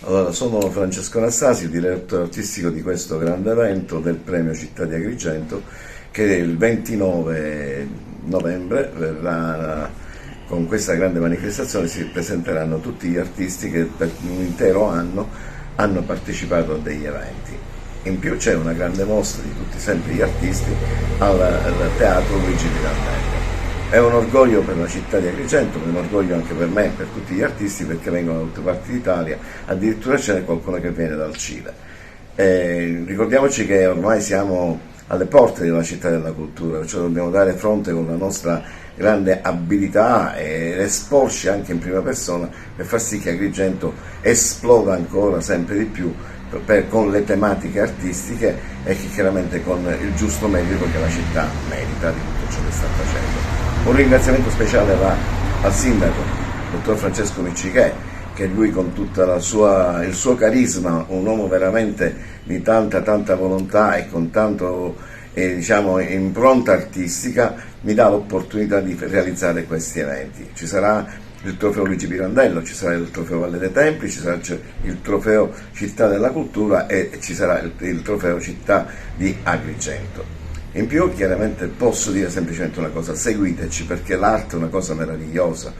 Allora, sono Francesco Anassasi, direttore artistico di questo grande evento del Premio Città di Agrigento, che il 29 novembre verrà. Con questa grande manifestazione si presenteranno tutti gli artisti che per un intero anno hanno partecipato a degli eventi. In più c'è una grande mostra di tutti sempre gli artisti al Teatro Luigi Pirandello. È un orgoglio per la città di Agrigento, un orgoglio anche per me e per tutti gli artisti, perché vengono da tutte parti d'Italia, addirittura ce n'è qualcuno che viene dal Cile. Ricordiamoci che ormai siamo alle porte della città della cultura, cioè dobbiamo dare fronte con la nostra grande abilità ed esporci anche in prima persona per far sì che Agrigento esploda ancora sempre di più con le tematiche artistiche e che chiaramente con il giusto merito che la città merita di tutto ciò che sta facendo. Un ringraziamento speciale va al sindaco, dottor Francesco Miccichè, che lui con tutto il suo carisma, un uomo veramente di tanta volontà e con tanto impronta artistica, mi dà l'opportunità di realizzare questi eventi. Ci sarà il trofeo Luigi Pirandello, ci sarà il trofeo Valle dei Templi, ci sarà il trofeo Città della Cultura e ci sarà il trofeo Città di Agrigento. In più chiaramente posso dire semplicemente una cosa: seguiteci, perché l'arte è una cosa meravigliosa.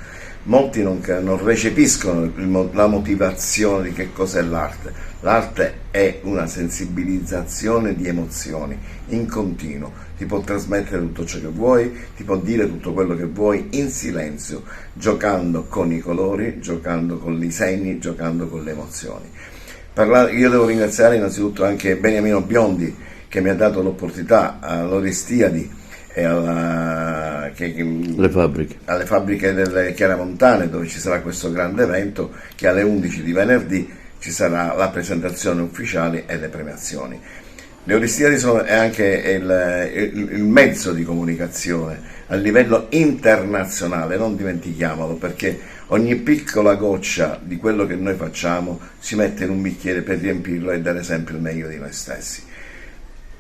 Molti non recepiscono la motivazione di che cos'è l'arte. L'arte è una sensibilizzazione di emozioni in continuo, ti può trasmettere tutto ciò che vuoi, ti può dire tutto quello che vuoi in silenzio, giocando con i colori, giocando con i segni, giocando con le emozioni. Io devo ringraziare innanzitutto anche Beniamino Biondi, che mi ha dato l'opportunità all'Oristiadi e alle fabbriche delle Chiaramontane, dove ci sarà questo grande evento, che alle 11 di venerdì ci sarà la presentazione ufficiale e le premiazioni. Le Oristiadi è anche il mezzo di comunicazione a livello internazionale, non dimentichiamolo, perché ogni piccola goccia di quello che noi facciamo si mette in un bicchiere per riempirlo e dare sempre il meglio di noi stessi.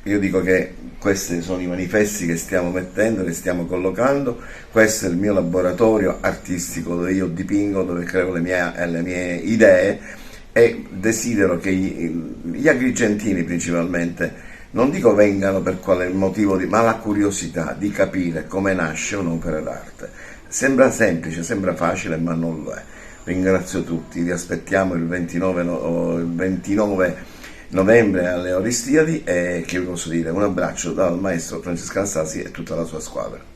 Io dico che questi sono i manifesti che stiamo mettendo, che stiamo collocando. Questo è il mio laboratorio artistico dove io dipingo, dove creo le mie idee, e desidero che gli agrigentini principalmente, non dico vengano per quale motivo, ma la curiosità di capire come nasce un'opera d'arte. Sembra semplice, sembra facile, ma non lo è. Ringrazio tutti, vi aspettiamo il 29 novembre alle Oristiadi, e che vi posso dire, un abbraccio dal maestro Francesco Anassasi e tutta la sua squadra.